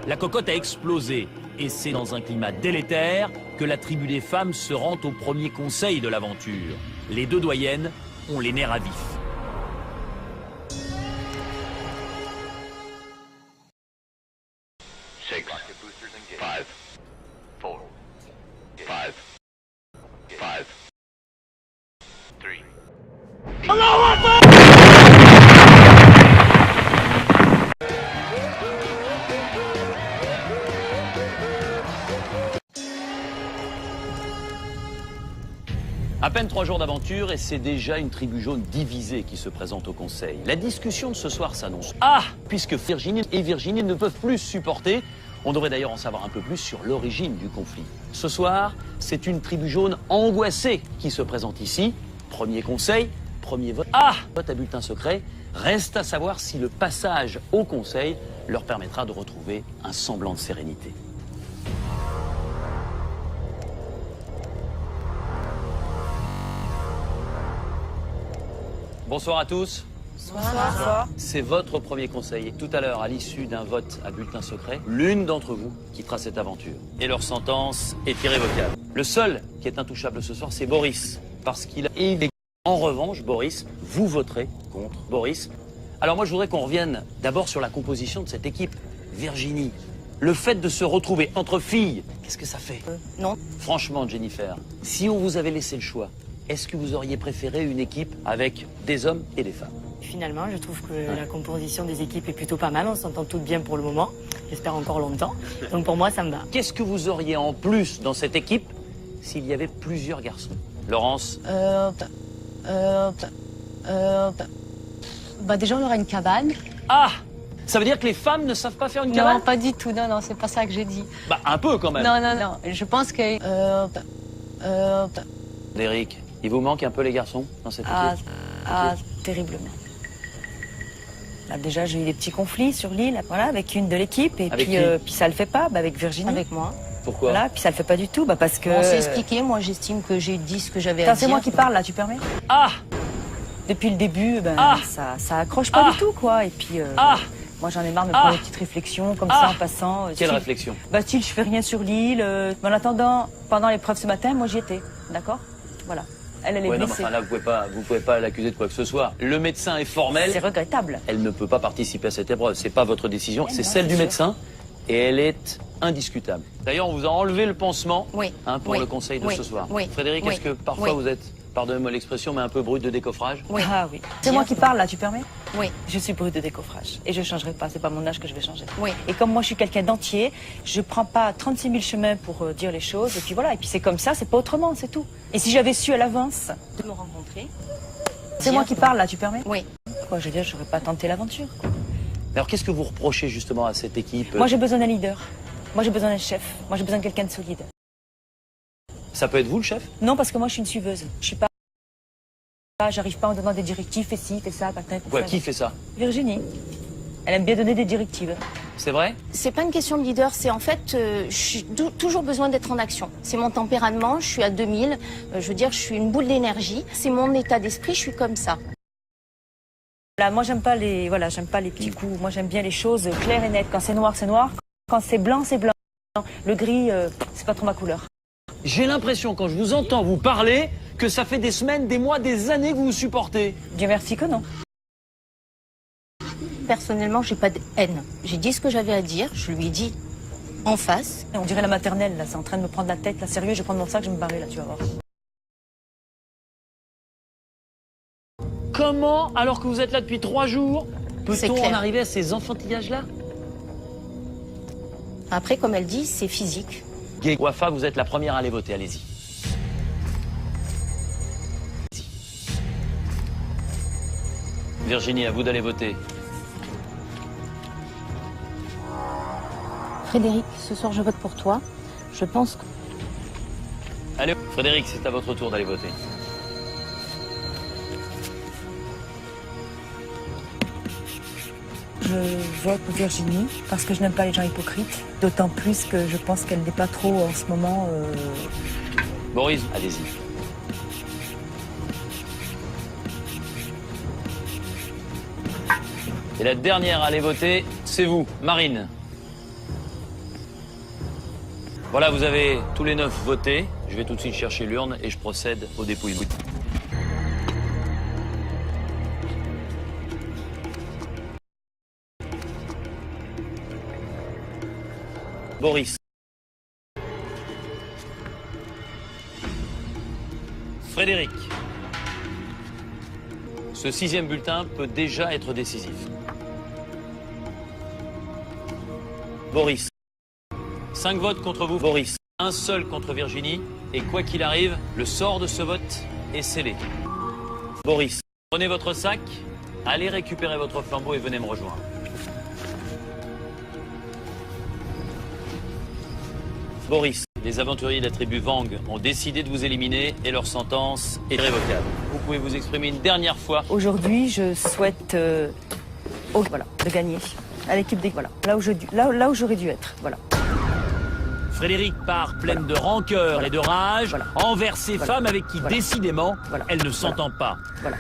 La cocotte a explosé et c'est dans un climat délétère que la tribu des femmes se rend au premier conseil de l'aventure. Les deux doyennes ont les nerfs à vif. À peine 3 jours d'aventure et c'est déjà une tribu jaune divisée qui se présente au conseil. La discussion de ce soir s'annonce. Ah, puisque Virginie et Virginie ne peuvent plus supporter. On devrait d'ailleurs en savoir un peu plus sur l'origine du conflit. Ce soir, c'est une tribu jaune angoissée qui se présente ici. Premier conseil, premier vote. Ah, vote à bulletin secret. Reste à savoir si le passage au conseil leur permettra de retrouver un semblant de sérénité. Bonsoir à tous. Bonsoir. C'est votre premier conseil. Et tout à l'heure, à l'issue d'un vote à bulletin secret, l'une d'entre vous quittera cette aventure. Et leur sentence est irrévocable. Le seul qui est intouchable ce soir, c'est Boris. Parce qu'il a évidemment. En revanche, Boris, vous voterez contre Boris. Alors moi, je voudrais qu'on revienne d'abord sur la composition de cette équipe. Virginie, le fait de se retrouver entre filles, qu'est-ce que ça fait? Non. Franchement, Jennifer, si on vous avait laissé le choix, est-ce que vous auriez préféré une équipe avec des hommes et des femmes? Finalement, je trouve que la composition des équipes est plutôt pas mal. On s'entend toutes bien pour le moment. J'espère encore longtemps. Donc pour moi, ça me va. Qu'est-ce que vous auriez en plus dans cette équipe s'il y avait plusieurs garçons? Laurence? Bah déjà, on aura une cabane. Ah! Ça veut dire que les femmes ne savent pas faire une cabane? Non, pas du tout. Non, c'est pas ça que j'ai dit. Bah, un peu quand même. Non. Je pense que... Eric, il vous manque un peu les garçons dans cette équipe? Terriblement. Là, déjà, j'ai eu des petits conflits sur l'île, voilà, avec une de l'équipe. Et Avec puis ça le fait pas, avec Virginie. Avec moi. Pourquoi? Voilà, puis ça le fait pas du tout, parce que... On s'est expliqué. Moi, j'estime que j'ai dit ce que j'avais à Attends, dire. c'est moi qui parle, là, tu permets? Ah! Depuis le début, ça accroche pas du tout, quoi. Et puis, moi, j'en ai marre de me prendre des petites réflexions comme ça en passant. Quelle réflexion? Style, je fais rien sur l'île. Mais en attendant, pendant l'épreuve ce matin, moi, j'y étais. D'accord? Voilà. Elle est Ouais, non, mais blessée. enfin, là, vous pouvez pas l'accuser de quoi que ce soit. Le médecin est formel. C'est regrettable. Elle ne peut pas participer à cette épreuve. C'est pas votre décision, c'est non, celle c'est du sûr. médecin. Et elle est indiscutable. D'ailleurs, on vous a enlevé le pansement Oui. pour Oui. le conseil de Oui. ce soir. Oui. Frédéric, Oui. est-ce que parfois Oui. vous êtes, pardonnez-moi l'expression, mais un peu brut de décoffrage? Oui. Ah oui. C'est moi qui parle, là, tu permets? Oui. Je suis brute de décoffrage. Et je changerai pas, c'est pas mon âge que je vais changer. Oui. Et comme moi, je suis quelqu'un d'entier, je prends pas 36 000 chemins pour dire les choses. Et puis voilà, et puis c'est comme ça, c'est pas autrement, c'est tout. Et si j'avais su à l'avance de me rencontrer... C'est moi qui parle, là, tu permets? Oui. Quoi, je veux dire, j'aurais pas tenté l'aventure. Alors, qu'est-ce que vous reprochez justement à cette équipe? Moi, j'ai besoin d'un leader. Moi, j'ai besoin d'un chef. Moi, j'ai besoin de quelqu'un de solide. Ça peut être vous, le chef? Non, parce que moi, je suis une suiveuse. Je suis pas... J'arrive pas en donnant des directives, fais ci, fais ça, patin, Quoi, qui fait ça? Virginie. Elle aime bien donner des directives. C'est vrai? C'est pas une question de leader, c'est en fait, j'ai toujours besoin d'être en action. C'est mon tempérament, je suis à 2000, je veux dire, je suis une boule d'énergie. C'est mon état d'esprit, je suis comme ça. Là, moi, j'aime pas les petits coups. Moi, j'aime bien les choses claires et nettes. Quand c'est noir, c'est noir. Quand c'est blanc, c'est blanc. Le gris, c'est pas trop ma couleur. J'ai l'impression, quand je vous entends vous parler, que ça fait des semaines, des mois, des années que vous vous supportez. Dieu merci que non. Personnellement, j'ai pas de haine. J'ai dit ce que j'avais à dire, je lui ai dit en face. On dirait la maternelle, là. C'est en train de me prendre la tête, là. Sérieux, je vais prendre mon sac, je vais me barrer, là, tu vas voir. Comment, alors que vous êtes là depuis 3 jours, C'est peut-on en clair. arriver à ces enfantillages-là? Après, comme elle dit, c'est physique. Wafa, vous êtes la première à aller voter, allez-y. Virginie, à vous d'aller voter. Frédéric, ce soir, je vote pour toi. Je pense que... Allez, Frédéric, c'est à votre tour d'aller voter. Je vote pour Virginie parce que je n'aime pas les gens hypocrites. D'autant plus que je pense qu'elle n'est pas trop en ce moment. Boris, allez-y. Et la dernière à aller voter, c'est vous, Marine. Voilà, vous avez tous les 9 voté. Je vais tout de suite chercher l'urne et je procède au dépouillement. Boris. Frédéric. Ce 6e bulletin peut déjà être décisif. Boris. 5 votes contre vous, Boris. Un seul contre Virginie. Et quoi qu'il arrive, le sort de ce vote est scellé. Boris. Prenez votre sac, allez récupérer votre flambeau et venez me rejoindre. Boris, les aventuriers de la tribu Vang ont décidé de vous éliminer et leur sentence est irrévocable. Vous pouvez vous exprimer une dernière fois. Aujourd'hui, je souhaite voilà, de gagner à l'équipe des... Voilà, là où j'aurais dû être. Voilà. Frédéric part pleine de rancœur et de rage envers ces femmes avec qui décidément elle ne s'entend pas. Voilà.